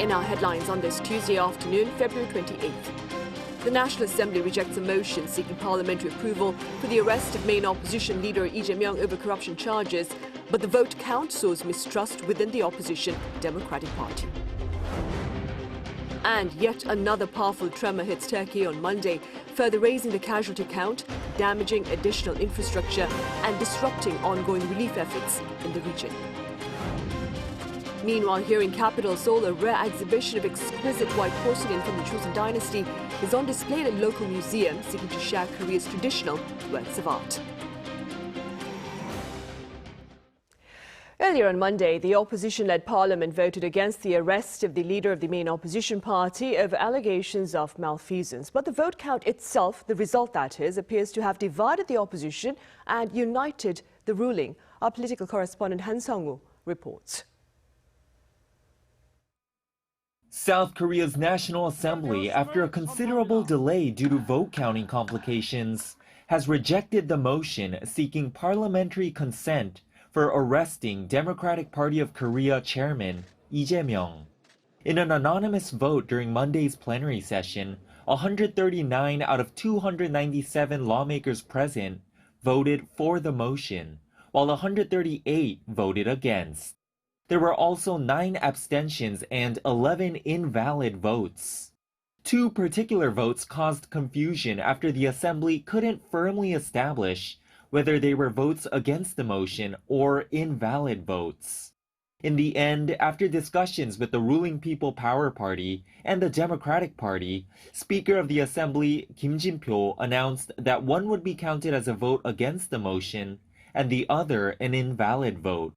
In our headlines on this Tuesday afternoon, February 28th. The Nat'l Assembly rejects a motion seeking parliamentary approval for the arrest of main opposition leader Lee Jae-myung over corruption charges, but the vote count sows mistrust within the opposition Democratic Party. And yet another powerful tremor hits Turkey on Monday, further raising the casualty count, damaging additional infrastructure and disrupting ongoing relief efforts in the region. Meanwhile, here in capital Seoul, a rare exhibition of exquisite white porcelain from the Joseon Dynasty is on display at a local museum seeking to share Korea's traditional works of art. Earlier on Monday, the opposition-led parliament voted against the arrest of the leader of the main opposition party over allegations of malfeasance. But the vote count itself, the result that is, appears to have divided the opposition and united the ruling. Our political correspondent Han Sung-woo reports. South Korea's National Assembly, after a considerable delay due to vote counting complications, has rejected the motion seeking parliamentary consent for arresting Democratic Party of Korea chairman Lee Jae-myung. In an anonymous vote during Monday's plenary session, 139 out of 297 lawmakers present voted for the motion, while 138 voted against. There were also 9 abstentions and 11 invalid votes. 2 particular votes caused confusion after the Assembly couldn't firmly establish whether they were votes against the motion or invalid votes. In the end, after discussions with the ruling People Power Party and the Democratic Party, Speaker of the Assembly Kim Jin-pyo announced that one would be counted as a vote against the motion and the other an invalid vote.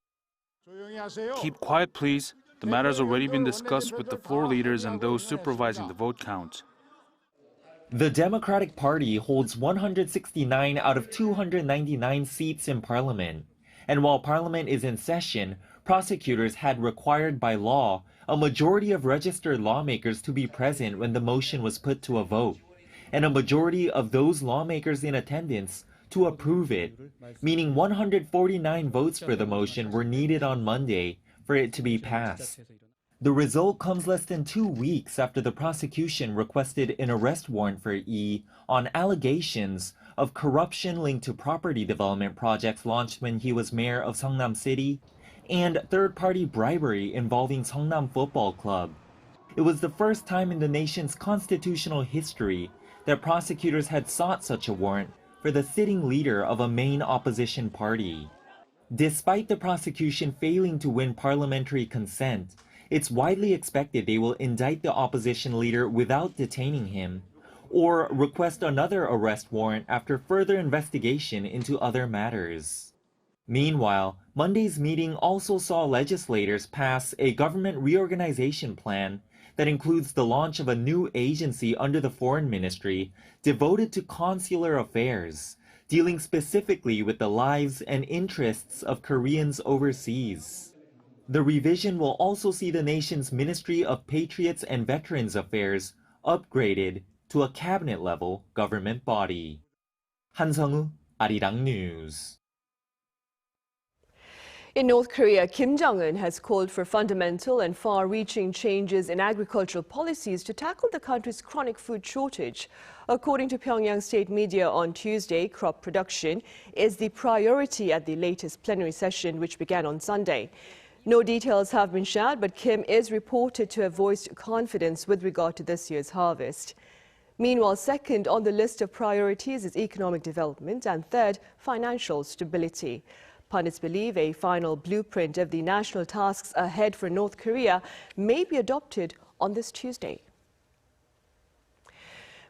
Keep quiet, please. The matter has already been discussed with the floor leaders and those supervising the vote count. The Democratic Party holds 169 out of 299 seats in Parliament. And while Parliament is in session, prosecutors had required by law a majority of registered lawmakers to be present when the motion was put to a vote, and a majority of those lawmakers in attendance to approve it, meaning 149 votes for the motion were needed on Monday for it to be passed. The result comes less than 2 weeks after the prosecution requested an arrest warrant for Lee on allegations of corruption linked to property development projects launched when he was mayor of Seongnam City and third-party bribery involving Seongnam Football Club. It was the first time in the nation's constitutional history that prosecutors had sought such a warrant for the sitting leader of a main opposition party. Despite the prosecution failing to win parliamentary consent, it's widely expected they will indict the opposition leader without detaining him, or request another arrest warrant after further investigation into other matters. Meanwhile, Monday's meeting also saw legislators pass a government reorganization plan that includes the launch of a new agency under the Foreign Ministry devoted to consular affairs, dealing specifically with the lives and interests of Koreans overseas. The revision will also see the nation's Ministry of Patriots and Veterans Affairs upgraded to a cabinet-level government body. Han Sung-woo, Arirang News. In North Korea, Kim Jong-un has called for fundamental and far-reaching changes in agricultural policies to tackle the country's chronic food shortage. According to Pyongyang state media on Tuesday, crop production is the priority at the latest plenary session, which began on Sunday. No details have been shared, but Kim is reported to have voiced confidence with regard to this year's harvest. Meanwhile, second on the list of priorities is economic development and third, financial stability. Pundits believe a final blueprint of the national tasks ahead for North Korea may be adopted on this Tuesday.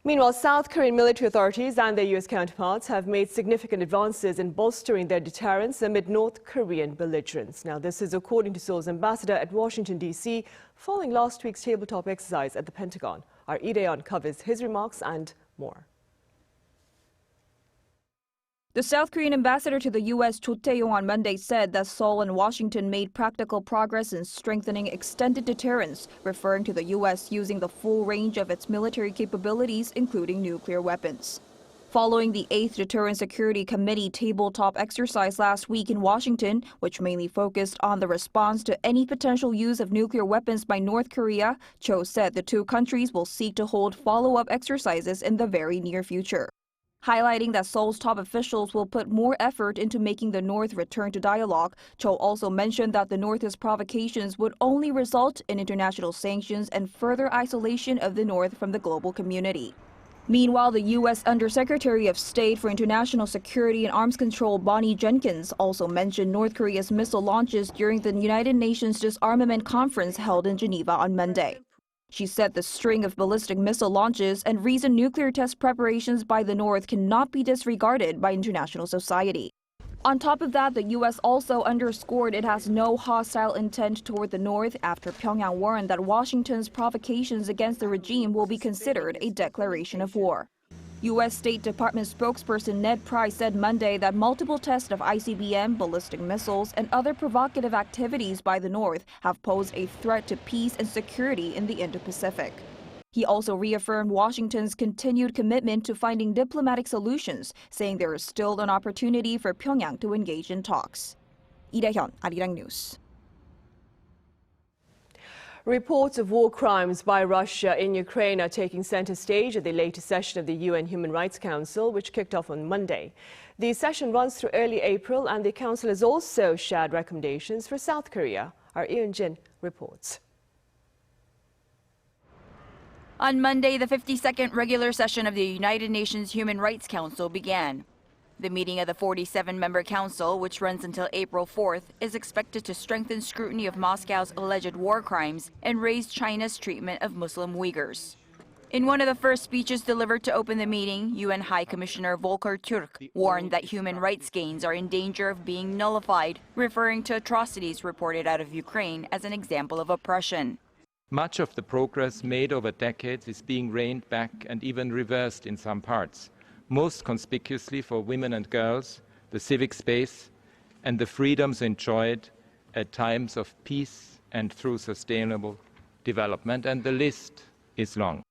Meanwhile, South Korean military authorities and their U.S. counterparts have made significant advances in bolstering their deterrence amid North Korean belligerence. Now, this is according to Seoul's ambassador at Washington, D.C., following last week's tabletop exercise at the Pentagon. Our Lee Dae-yeon covers his remarks and more. The South Korean ambassador to the U.S., Cho Tae-yong, on Monday said that Seoul and Washington made practical progress in strengthening extended deterrence, referring to the U.S. using the full range of its military capabilities, including nuclear weapons. Following the 8th Deterrence Security Committee tabletop exercise last week in Washington, which mainly focused on the response to any potential use of nuclear weapons by North Korea, Cho said the two countries will seek to hold follow-up exercises in the very near future. Highlighting that Seoul's top officials will put more effort into making the North return to dialogue, Cho also mentioned that the North's provocations would only result in international sanctions and further isolation of the North from the global community. Meanwhile, the U.S. Undersecretary of State for International Security and Arms Control Bonnie Jenkins also mentioned North Korea's missile launches during the United Nations Disarmament Conference held in Geneva on Monday. She said the string of ballistic missile launches and recent nuclear test preparations by the North cannot be disregarded by international society. On top of that, the U.S. also underscored it has no hostile intent toward the North after Pyongyang warned that Washington's provocations against the regime will be considered a declaration of war. U.S. State Department spokesperson Ned Price said Monday that multiple tests of ICBM, ballistic missiles, and other provocative activities by the North have posed a threat to peace and security in the Indo-Pacific. He also reaffirmed Washington's continued commitment to finding diplomatic solutions, saying there is still an opportunity for Pyongyang to engage in talks. Lee Dae-hyun, Arirang News. Reports of war crimes by Russia in Ukraine are taking center stage at the latest session of the UN Human Rights Council, which kicked off on Monday. The session runs through early April, and the Council has also shared recommendations for South Korea. Our Eun-jin reports. On Monday, the 52nd regular session of the United Nations Human Rights Council began. The meeting of the 47-member council, which runs until April 4th, is expected to strengthen scrutiny of Moscow's alleged war crimes and raise China's treatment of Muslim Uyghurs. In one of the first speeches delivered to open the meeting, UN High Commissioner Volker Türk warned that human rights gains are in danger of being nullified, referring to atrocities reported out of Ukraine as an example of oppression. Much of the progress made over decades is being reined back and even reversed in some parts. Most conspicuously for women and girls, the civic space, and the freedoms enjoyed at times of peace and through sustainable development, and the list is long.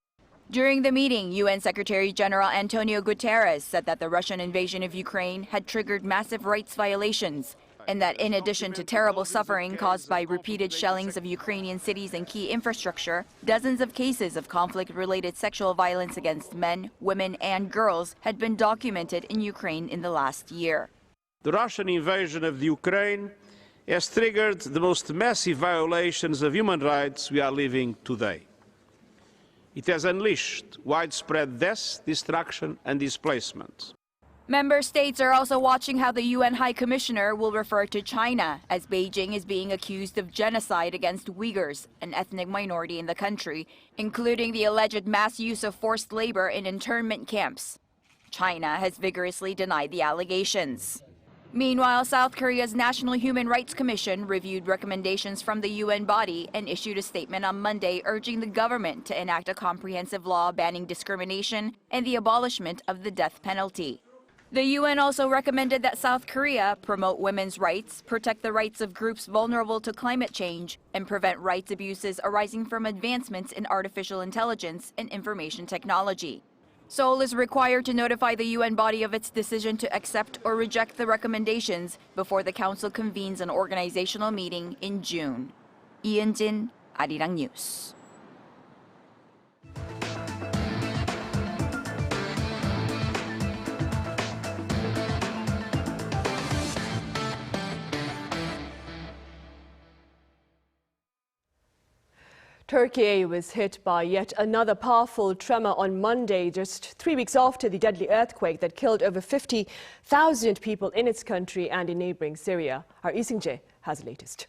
During the meeting, UN Secretary General Antonio Guterres said that the Russian invasion of Ukraine had triggered massive rights violations, and that in addition to terrible suffering caused by repeated shellings of Ukrainian cities and key infrastructure, dozens of cases of conflict-related sexual violence against men, women, and girls had been documented in Ukraine in the last year. The Russian invasion of the Ukraine has triggered the most massive violations of human rights we are living today. It has unleashed widespread death, destruction, and displacement. Member states are also watching how the UN High Commissioner will refer to China, as Beijing is being accused of genocide against Uyghurs, an ethnic minority in the country, including the alleged mass use of forced labor in internment camps. China has vigorously denied the allegations. Meanwhile, South Korea's National Human Rights Commission reviewed recommendations from the UN body and issued a statement on Monday urging the government to enact a comprehensive law banning discrimination and the abolishment of the death penalty. The UN also recommended that South Korea promote women's rights, protect the rights of groups vulnerable to climate change, and prevent rights abuses arising from advancements in artificial intelligence and information technology. Seoul is required to notify the UN body of its decision to accept or reject the recommendations before the Council convenes an organizational meeting in June. Eun-jin, Arirang News. Türkiye was hit by yet another powerful tremor on Monday, just 3 weeks after the deadly earthquake that killed over 50,000 people in its country and in neighboring Syria. Our Lee Seung-jae has the latest.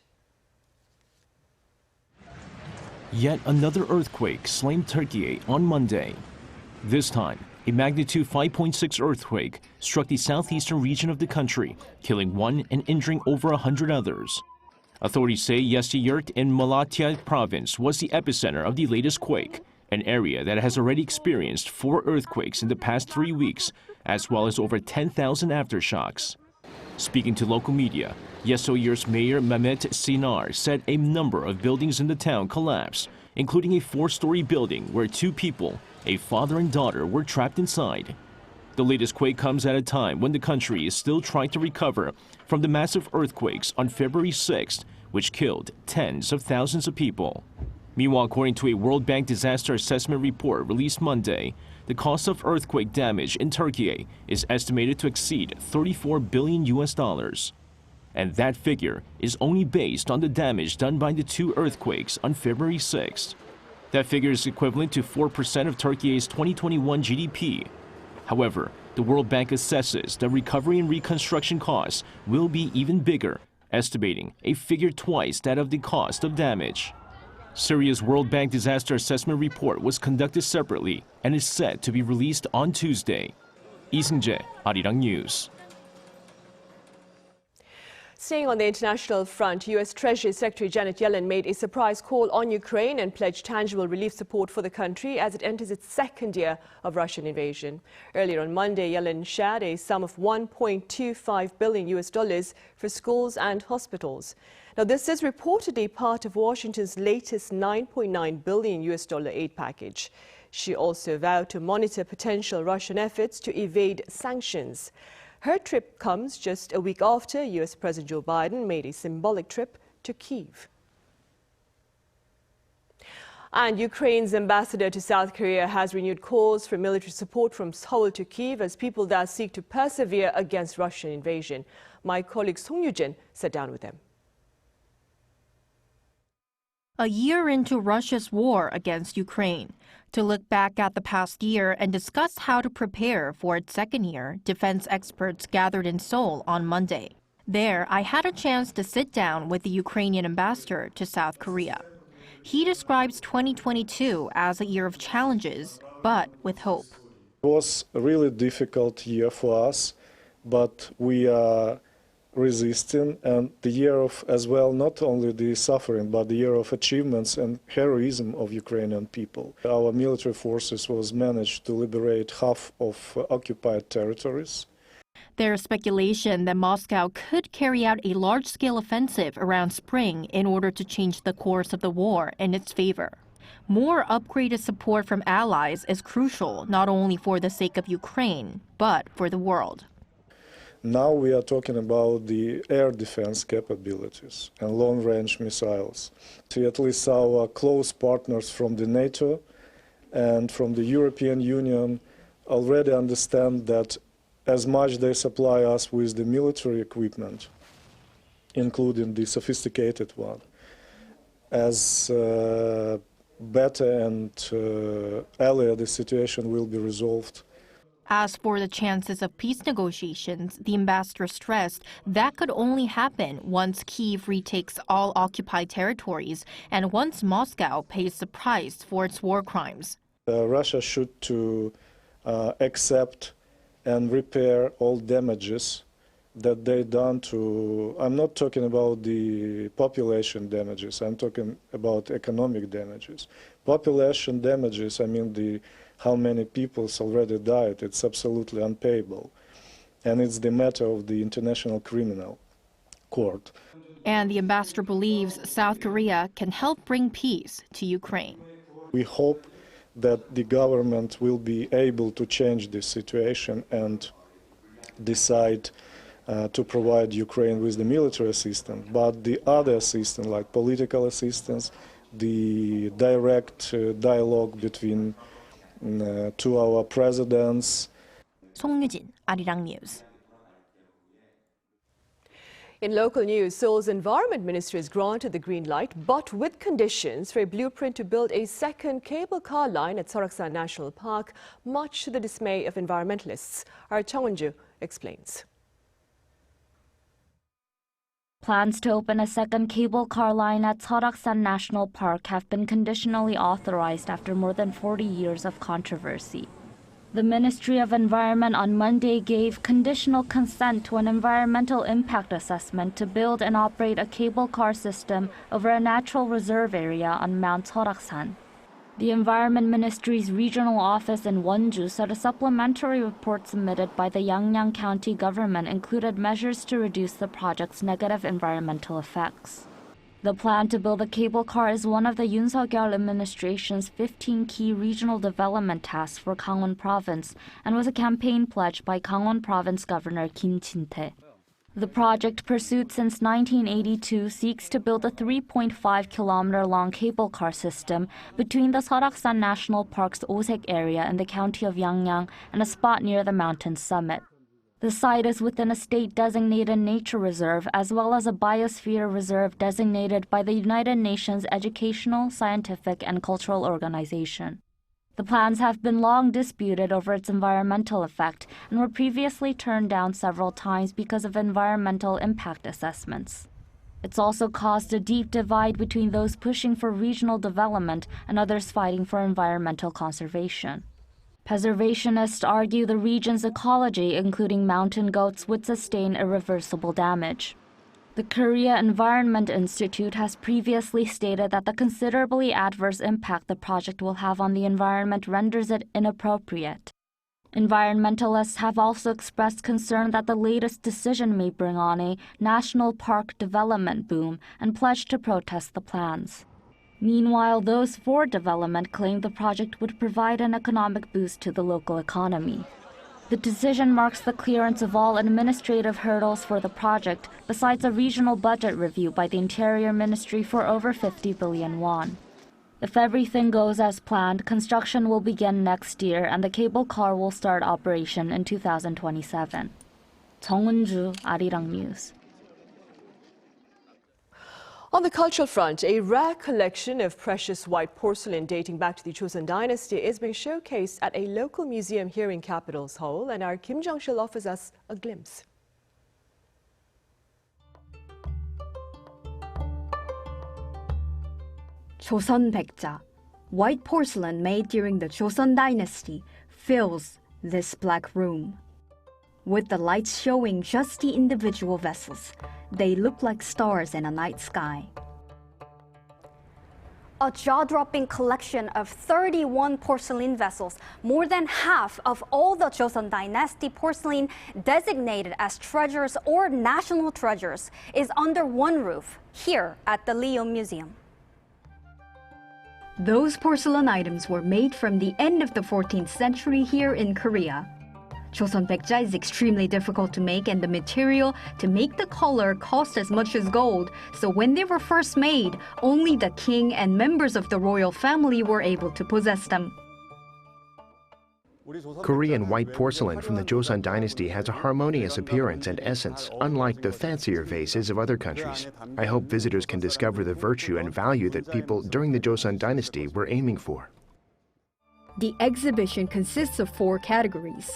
Yet another earthquake slammed Türkiye on Monday. This time, a magnitude 5.6 earthquake struck the southeastern region of the country, killing 1 and injuring over 100 others. Authorities say Yesiyurt in Malatya province was the epicenter of the latest quake, an area that has already experienced 4 earthquakes in the past 3 weeks, as well as over 10,000 aftershocks. Speaking to local media, Yesiyurt's mayor Mehmet Sinar said a number of buildings in the town collapsed, including a 4-story building where 2 people, a father and daughter, were trapped inside. The latest quake comes at a time when the country is still trying to recover from the massive earthquakes on February 6th, which killed tens of thousands of people. Meanwhile, according to a World Bank disaster assessment report released Monday, the cost of earthquake damage in Türkiye is estimated to exceed $34 billion. And that figure is only based on the damage done by the two earthquakes on February 6th. That figure is equivalent to 4% of Türkiye's 2021 GDP. However, the World Bank assesses that recovery and reconstruction costs will be even bigger, estimating a figure twice that of the cost of damage. Syria's World Bank disaster assessment report was conducted separately and is set to be released on Tuesday. Lee Seung-jae, Arirang News. Staying on the international front, U.S. Treasury Secretary Janet Yellen made a surprise call on Ukraine and pledged tangible relief support for the country as it enters its second year of Russian invasion. Earlier on Monday, Yellen shared a sum of $1.25 billion for schools and hospitals. Now, this is reportedly part of Washington's latest $9.9 billion aid package. She also vowed to monitor potential Russian efforts to evade sanctions. Her trip comes just a week after U.S. President Joe Biden made a symbolic trip to Kiev. And Ukraine's ambassador to South Korea has renewed calls for military support from Seoul to Kiev as people there seek to persevere against Russian invasion. My colleague Song Yoo-jin sat down with them. A year into Russia's war against Ukraine, to look back at the past year and discuss how to prepare for its second year, defense experts gathered in Seoul on Monday. There, I had a chance to sit down with the Ukrainian ambassador to South Korea. He describes 2022 as a year of challenges, but with hope. It was a really difficult year for us, but we are resisting, and the year of, as well, not only the suffering, but the year of achievements and heroism of Ukrainian people. Our military forces was managed to liberate half of occupied territories. There is speculation that Moscow could carry out a large-scale offensive around spring in order to change the course of the war in its favor. More upgraded support from allies is crucial not only for the sake of Ukraine, but for the world. Now we are talking about the air defense capabilities and long-range missiles. See, at least our close partners from the NATO and from the European Union already understand that as much they supply us with the military equipment, including the sophisticated one, as better and earlier the situation will be resolved. As for the chances of peace negotiations, the ambassador stressed that could only happen once Kiev retakes all occupied territories and once Moscow pays the price for its war crimes. Russia should accept and repair all damages that they done to, I'm not talking about the population damages, I'm talking about economic damages. Population damages, I mean how many people already died, it's absolutely unpayable. And it's the matter of the International Criminal Court. And the ambassador believes South Korea can help bring peace to Ukraine. We hope that the government will be able to change this situation and decide to provide Ukraine with the military assistance, but the other assistance, like political assistance, the direct dialogue between to our presidents. Song Yoo-jin, Arirang News. In local news, Seoul's Environment Ministry has granted the green light, but with conditions for a blueprint to build a second cable car line at Seoraksan National Park, much to the dismay of environmentalists. Our Jong-un explains. Plans to open a second cable car line at Seoraksan National Park have been conditionally authorized after more than 40 years of controversy. The Ministry of Environment on Monday gave conditional consent to an environmental impact assessment to build and operate a cable car system over a natural reserve area on Mount Seoraksan. The Environment Ministry's regional office in Wonju said a supplementary report submitted by the Yangnam County government included measures to reduce the project's negative environmental effects. The plan to build a cable car is one of the Yoon Suk-yeol administration's 15 key regional development tasks for Gangwon Province and was a campaign pledge by Gangwon Province Governor Kim Jin-tae. The project, pursued since 1982, seeks to build a 3.5-kilometer-long cable car system between the Seoraksan National Park's Osek area in the county of Yangyang and a spot near the mountain's summit. The site is within a state-designated nature reserve as well as a biosphere reserve designated by the United Nations Educational, Scientific, and Cultural Organization. The plans have been long disputed over its environmental effect and were previously turned down several times because of environmental impact assessments. It's also caused a deep divide between those pushing for regional development and others fighting for environmental conservation. Preservationists argue the region's ecology, including mountain goats, would sustain irreversible damage. The Korea Environment Institute has previously stated that the considerably adverse impact the project will have on the environment renders it inappropriate. Environmentalists have also expressed concern that the latest decision may bring on a national park development boom and pledged to protest the plans. Meanwhile, those for development claim the project would provide an economic boost to the local economy. The decision marks the clearance of all administrative hurdles for the project, besides a regional budget review by the Interior Ministry for over 50 billion won. If everything goes as planned, construction will begin next year and the cable car will start operation in 2027. Jong-un, Arirang News. On the cultural front, a rare collection of precious white porcelain dating back to the Joseon Dynasty is being showcased at a local museum here in capital Seoul, and our Kim Jong-sil offers us a glimpse. Joseon Baekja, white porcelain made during the Joseon Dynasty, fills this black room. With the lights showing just the individual vessels, they look like stars in a night sky. A jaw-dropping collection of 31 porcelain vessels, more than half of all the Joseon Dynasty porcelain designated as treasures or national treasures, is under one roof here at the Leeum Museum. Those porcelain items were made from the end of the 14th century here in Korea. Joseon Baekja is extremely difficult to make, and the material to make the color cost as much as gold, so when they were first made, only the king and members of the royal family were able to possess them. Korean white porcelain from the Joseon Dynasty has a harmonious appearance and essence, unlike the fancier vases of other countries. I hope visitors can discover the virtue and value that people during the Joseon Dynasty were aiming for. The exhibition consists of 4 categories.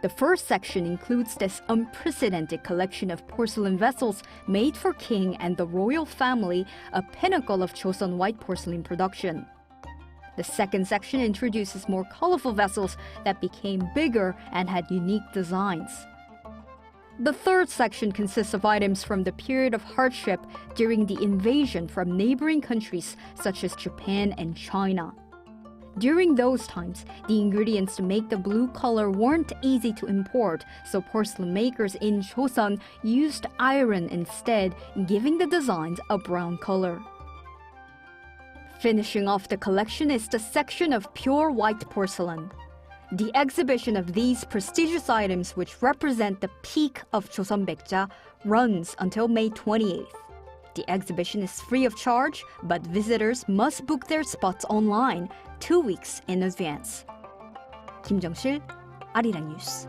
The first section includes this unprecedented collection of porcelain vessels made for king and the royal family, a pinnacle of Joseon white porcelain production. The second section introduces more colorful vessels that became bigger and had unique designs. The third section consists of items from the period of hardship during the invasion from neighboring countries such as Japan and China. During those times, the ingredients to make the blue color weren't easy to import, so porcelain makers in Joseon used iron instead, giving the designs a brown color. Finishing off the collection is the section of pure white porcelain. The exhibition of these prestigious items, which represent the peak of Joseon Baekja, runs until May 28th. The exhibition is free of charge, but visitors must book their spots online 2 weeks in advance. Kim Jong-sil, Arirang News.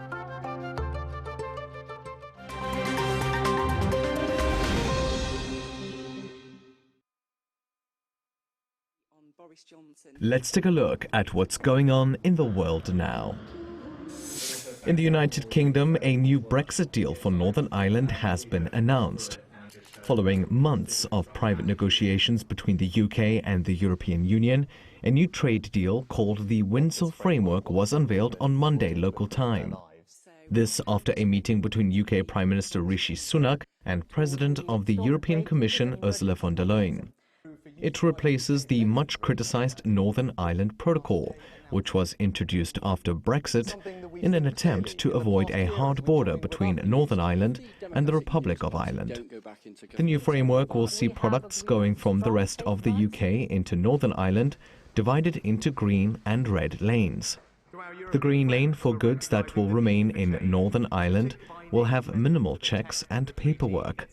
Let's take a look at what's going on in the world now. In the United Kingdom, a new Brexit deal for Northern Ireland has been announced. Following months of private negotiations between the UK and the European Union, a new trade deal called the Windsor Framework was unveiled on Monday local time. This after a meeting between UK Prime Minister Rishi Sunak and President of the European Commission Ursula von der Leyen. It replaces the much-criticized Northern Ireland Protocol, which was introduced after Brexit in an attempt to avoid a hard border between Northern Ireland and the Republic of Ireland. The new framework will see products going from the rest of the UK into Northern Ireland divided into green and red lanes. The green lane for goods that will remain in Northern Ireland will have minimal checks and paperwork.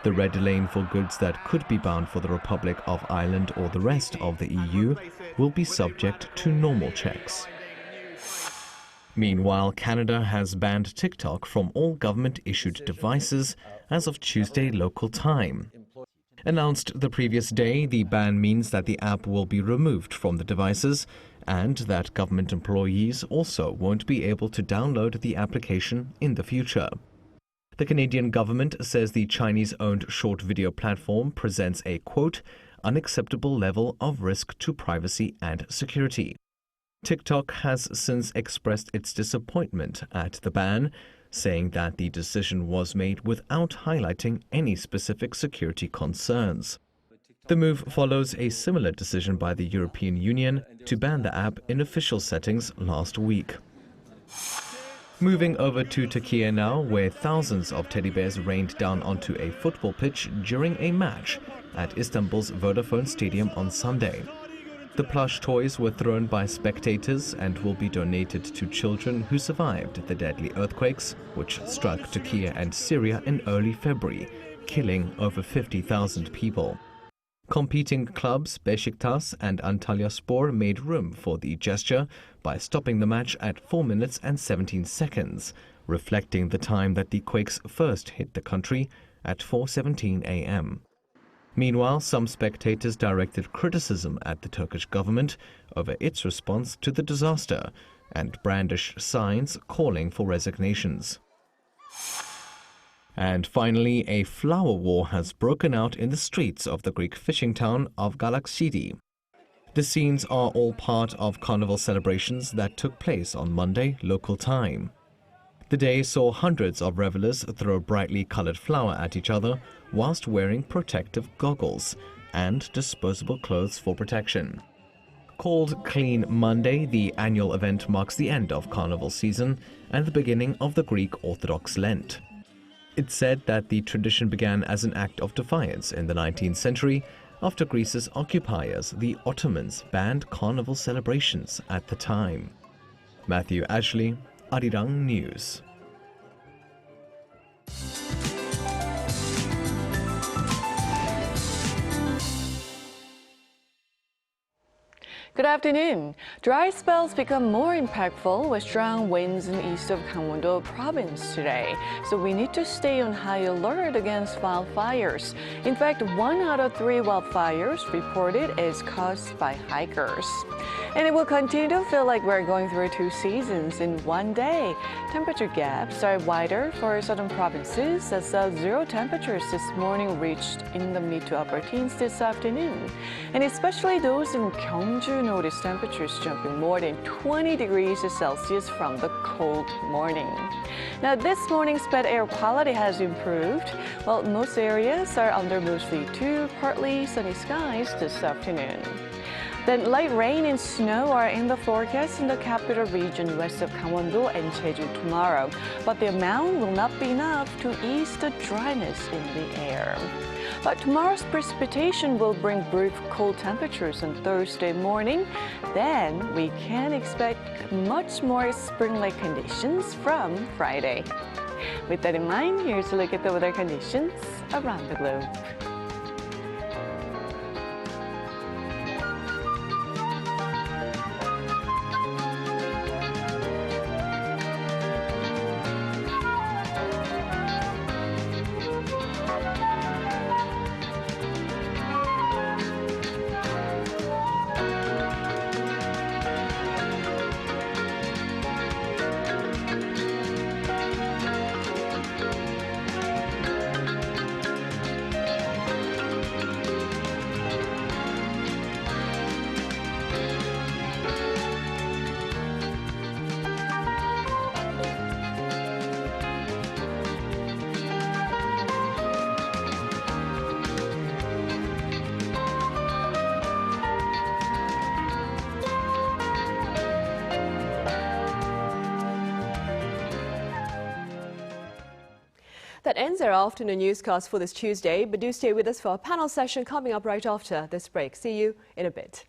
The red lane for goods that could be bound for the Republic of Ireland or the rest of the EU will be subject to normal checks. Meanwhile, Canada has banned TikTok from all government-issued devices as of Tuesday local time. Announced the previous day, the ban means that the app will be removed from the devices and that government employees also won't be able to download the application in the future. The Canadian government says the Chinese-owned short video platform presents a, quote, unacceptable level of risk to privacy and security. TikTok has since expressed its disappointment at the ban, saying that the decision was made without highlighting any specific security concerns. The move follows a similar decision by the European Union to ban the app in official settings last week. Moving over to Türkiye now, where thousands of teddy bears rained down onto a football pitch during a match at Istanbul's Vodafone Stadium on Sunday. The plush toys were thrown by spectators and will be donated to children who survived the deadly earthquakes which struck Türkiye and Syria in early February, killing over 50,000 people. Competing clubs Beşiktaş and Antalyaspor made room for the gesture by stopping the match at 4 minutes and 17 seconds, reflecting the time that the quakes first hit the country at 4:17 a.m. Meanwhile, some spectators directed criticism at the Turkish government over its response to the disaster and brandished signs calling for resignations. And finally, a flower war has broken out in the streets of the Greek fishing town of Galaxidi. The scenes are all part of carnival celebrations that took place on Monday local time. The day saw hundreds of revelers throw brightly colored flour at each other whilst wearing protective goggles and disposable clothes for protection. Called Clean Monday, the annual event marks the end of carnival season and the beginning of the Greek Orthodox Lent. It's said that the tradition began as an act of defiance in the 19th century after Greece's occupiers, the Ottomans, banned carnival celebrations at the time. Matthew Ashley, Arirang News. Good afternoon. Dry spells become more impactful with strong winds in the east of Gangwon-do province today. So we need to stay on high alert against wildfires. In fact, 1 out of 3 wildfires reported is caused by hikers. And it will continue to feel like we're going through 2 seasons in one day. Temperature gaps are wider for southern provinces as zero temperatures this morning reached in the mid to upper teens this afternoon. And especially those in Gyeongju noticed temperatures jumping more than 20 degrees Celsius from the cold morning. Now, this morning's bad air quality has improved, while most areas are under mostly to partly sunny skies this afternoon. Then light rain and snow are in the forecast in the capital region west of Gangwon-do and Jeju tomorrow, but the amount will not be enough to ease the dryness in the air. But tomorrow's precipitation will bring brief cold temperatures on Thursday morning. Then we can expect much more spring-like conditions from Friday. With that in mind, here's a look at the weather conditions around the globe. that ends our afternoon newscast for this Tuesday, but do stay with us for our panel session coming up right after this break. See you in a bit.